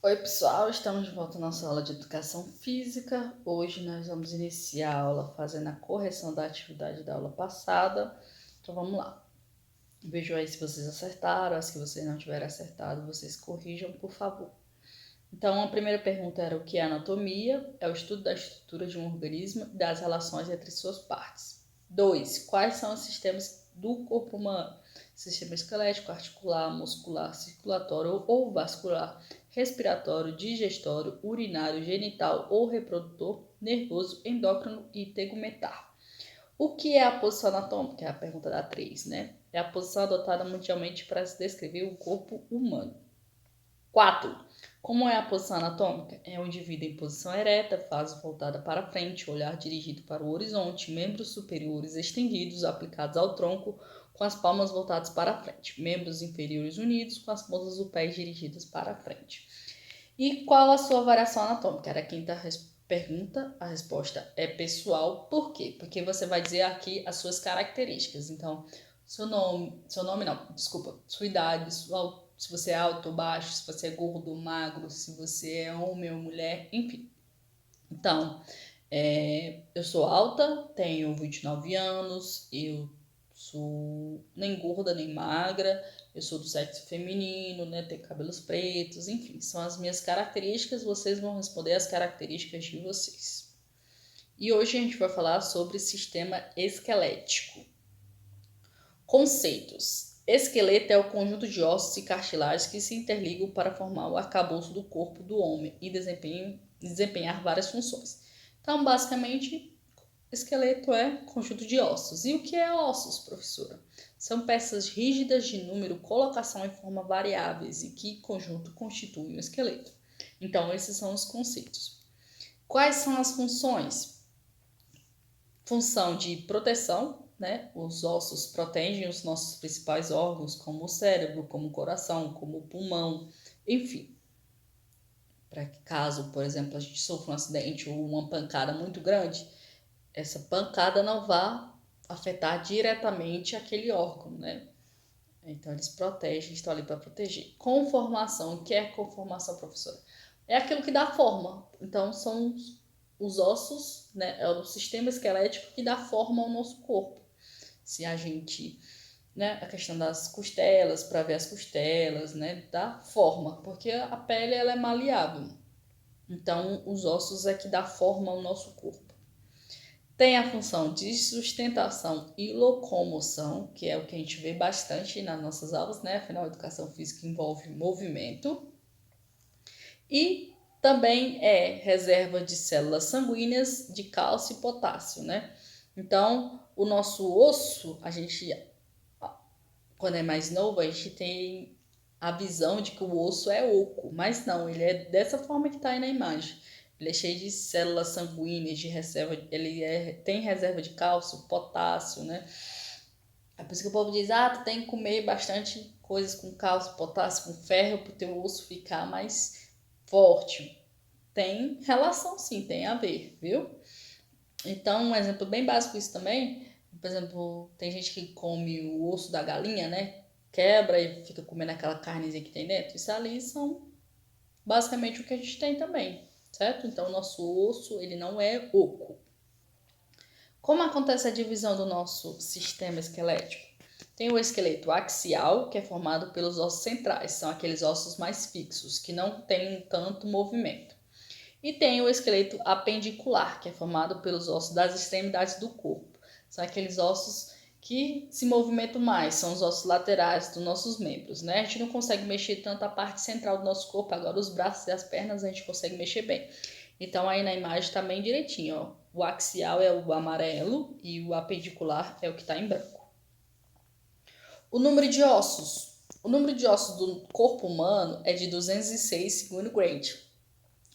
Oi, pessoal, estamos de volta à nossa aula de educação física. Hoje nós vamos iniciar a aula fazendo a correção da atividade da aula passada. Então vamos lá. Vejam aí se vocês acertaram, as que vocês não tiverem acertado, vocês corrijam, por favor. Então, a primeira pergunta era o que é anatomia? É o estudo da estrutura de um organismo e das relações entre suas partes. 2. Quais são os sistemas do corpo humano? Sistema esquelético, articular, muscular, circulatório ou vascular, respiratório, digestório, urinário, genital ou reprodutor, nervoso, endócrino e tegumentar. O que é a posição anatômica? É a pergunta da 3, né? É a posição adotada mundialmente para se descrever o corpo humano. 4. Como é a posição anatômica? É o indivíduo em posição ereta, face voltada para frente, olhar dirigido para o horizonte, membros superiores estendidos, aplicados ao tronco, com as palmas voltadas para frente, membros inferiores unidos, com as pontas dos pés dirigidas para frente. E qual a sua variação anatômica? Era a quinta pergunta. A resposta é pessoal. Por quê? Porque você vai dizer aqui as suas características. Então, sua idade, sua altura, se você é alto ou baixo, se você é gordo ou magro, se você é homem ou mulher, enfim. Então, eu sou alta, tenho 29 anos, eu sou nem gorda nem magra, eu sou do sexo feminino, né? Tenho cabelos pretos, enfim, são as minhas características, vocês vão responder as características de vocês. E hoje a gente vai falar sobre sistema esquelético. Conceitos. Esqueleto é o conjunto de ossos e cartilagens que se interligam para formar o arcabouço do corpo do homem e desempenhar várias funções. Então, basicamente, esqueleto é conjunto de ossos. E o que é ossos, professora? São peças rígidas de número, colocação e forma variáveis e que conjunto constitui o esqueleto. Então, esses são os conceitos. Quais são as funções? Função de proteção, né? Os ossos protegem os nossos principais órgãos, como o cérebro, como o coração, como o pulmão, enfim. Para que caso, por exemplo, a gente sofra um acidente ou uma pancada muito grande, essa pancada não vá afetar diretamente aquele órgão, né? Então eles protegem, estão ali para proteger. Conformação, o que é conformação, professora? É aquilo que dá forma. Então são os ossos, né? É o sistema esquelético que dá forma ao nosso corpo. Se a gente, né? A questão das costelas, para ver as costelas, né? Dá forma, porque a pele ela é maleável. Então os ossos é que dá forma ao nosso corpo. Tem a função de sustentação e locomoção, que é o que a gente vê bastante nas nossas aulas, né? Afinal, a educação física envolve movimento. E também é reserva de células sanguíneas de cálcio e potássio, né? Então, o nosso osso, a gente, quando é mais novo, a gente tem a visão de que o osso é oco, mas não, ele é dessa forma que está aí na imagem. Ele é cheio de células sanguíneas, de reserva, tem reserva de cálcio, potássio, né? É por isso que o povo diz, tu tem que comer bastante coisas com cálcio, potássio, com ferro, para o teu osso ficar mais forte. Tem relação sim, tem a ver, viu? Então, um exemplo bem básico disso também, por exemplo, tem gente que come o osso da galinha, né? Quebra e fica comendo aquela carnezinha que tem dentro. Isso ali são basicamente o que a gente tem também, certo? Então, o nosso osso, ele não é oco. Como acontece a divisão do nosso sistema esquelético? Tem o esqueleto axial, que é formado pelos ossos centrais, são aqueles ossos mais fixos, que não têm tanto movimento. E tem o esqueleto apendicular, que é formado pelos ossos das extremidades do corpo. São aqueles ossos que se movimentam mais, são os ossos laterais dos nossos membros, né? A gente não consegue mexer tanto a parte central do nosso corpo, agora os braços e as pernas a gente consegue mexer bem. Então aí na imagem tá bem direitinho, ó. O axial é o amarelo e o apendicular é o que está em branco. O número de ossos. O número de ossos do corpo humano é de 206, segundo Grant,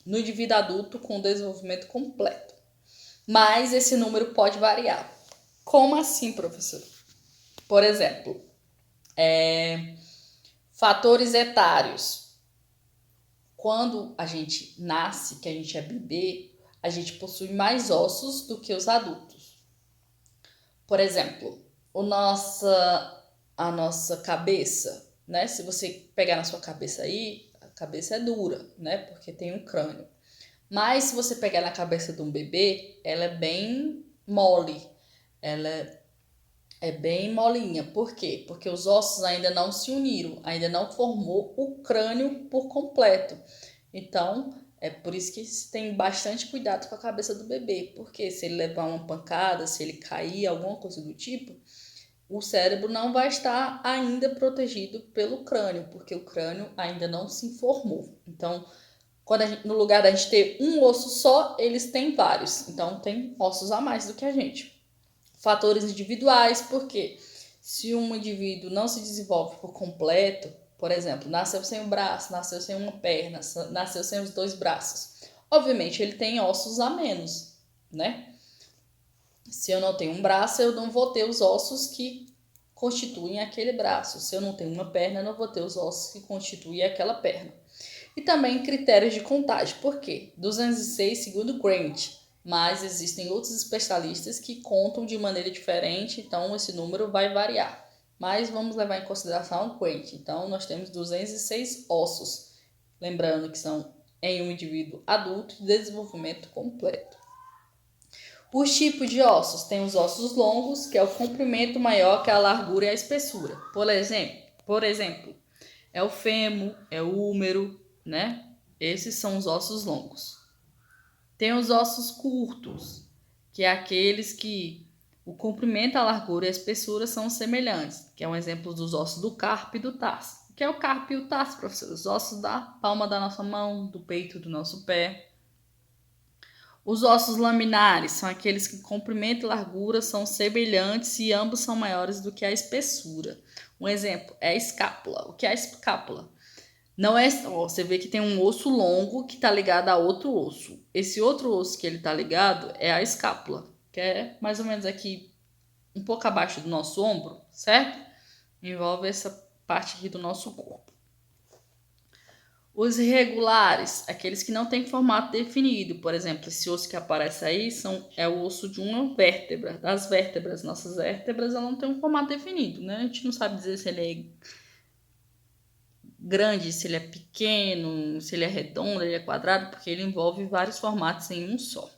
no indivíduo adulto com desenvolvimento completo. Mas esse número pode variar. Como assim, professor? Por exemplo, fatores etários. Quando a gente nasce, que a gente é bebê, a gente possui mais ossos do que os adultos. Por exemplo, a nossa cabeça, né? Se você pegar na sua cabeça aí, cabeça é dura, né? Porque tem um crânio. Mas se você pegar na cabeça de um bebê, ela é bem mole. Ela é bem molinha. Por quê? Porque os ossos ainda não se uniram, ainda não formou o crânio por completo. Então, é por isso que se tem bastante cuidado com a cabeça do bebê. Porque se ele levar uma pancada, se ele cair, alguma coisa do tipo, o cérebro não vai estar ainda protegido pelo crânio, porque o crânio ainda não se formou. Então, no lugar da gente ter um osso só, eles têm vários. Então, tem ossos a mais do que a gente. Fatores individuais, porque se um indivíduo não se desenvolve por completo, por exemplo, nasceu sem um braço, nasceu sem uma perna, nasceu sem os 2 braços, obviamente ele tem ossos a menos, né? Se eu não tenho um braço, eu não vou ter os ossos que constituem aquele braço. Se eu não tenho uma perna, eu não vou ter os ossos que constituem aquela perna. E também critérios de contagem. Por quê? 206 segundo Grant, mas existem outros especialistas que contam de maneira diferente, então esse número vai variar. Mas vamos levar em consideração o Grant. Então nós temos 206 ossos, lembrando que são em um indivíduo adulto de desenvolvimento completo. Os tipos de ossos, tem os ossos longos, que é o comprimento maior que a largura e a espessura. Por exemplo, é o fêmur, é o húmero, né? Esses são os ossos longos. Tem os ossos curtos, que é aqueles que o comprimento, a largura e a espessura são semelhantes, que é um exemplo dos ossos do carpo e do tarso. O que é o carpo e o tarso, professor? Os ossos da palma da nossa mão, do peito do nosso pé. Os ossos laminares são aqueles que comprimento e largura são semelhantes e ambos são maiores do que a espessura. Um exemplo é a escápula. O que é a escápula? Não é, você vê que tem um osso longo que está ligado a outro osso. Esse outro osso que ele está ligado é a escápula, que é mais ou menos aqui um pouco abaixo do nosso ombro, certo? Envolve essa parte aqui do nosso corpo. Os irregulares, aqueles que não têm formato definido. Por exemplo, esse osso que aparece aí é o osso de uma vértebra, das vértebras. Nossas vértebras não têm um formato definido, né? A gente não sabe dizer se ele é grande, se ele é pequeno, se ele é redondo, ele é quadrado, porque ele envolve vários formatos em um só.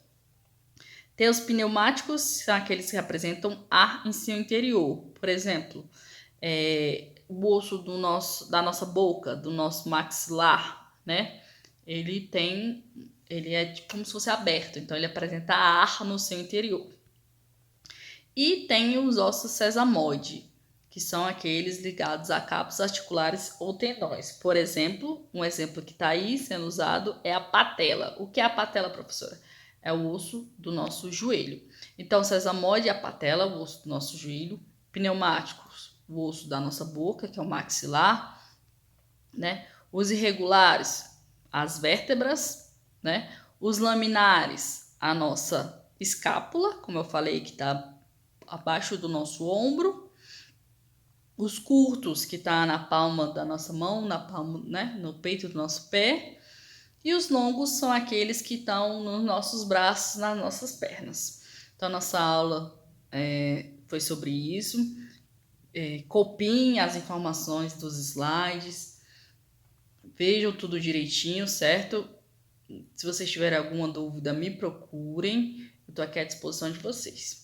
Tem os pneumáticos, são aqueles que apresentam ar em seu interior. Por exemplo, o osso da nossa boca, do nosso maxilar, né? Ele é como se fosse aberto, então ele apresenta ar no seu interior. E tem os ossos sesamoide, que são aqueles ligados a cabos articulares ou tendões. Por exemplo, um exemplo que está aí sendo usado é a patela. O que é a patela, professora? É o osso do nosso joelho. Então, sesamoide e a patela, o osso do nosso joelho. Pneumáticos, o osso da nossa boca, que é o maxilar, né? Os irregulares, as vértebras, né? Os laminares, a nossa escápula, como eu falei, que está abaixo do nosso ombro. Os curtos, que está na palma da nossa mão, na palma, né? No peito do nosso pé. E os longos são aqueles que estão nos nossos braços, nas nossas pernas. Então, nossa aula foi sobre isso. Copiem as informações dos slides. Vejam tudo direitinho, certo? Se vocês tiverem alguma dúvida, me procurem. Eu estou aqui à disposição de vocês.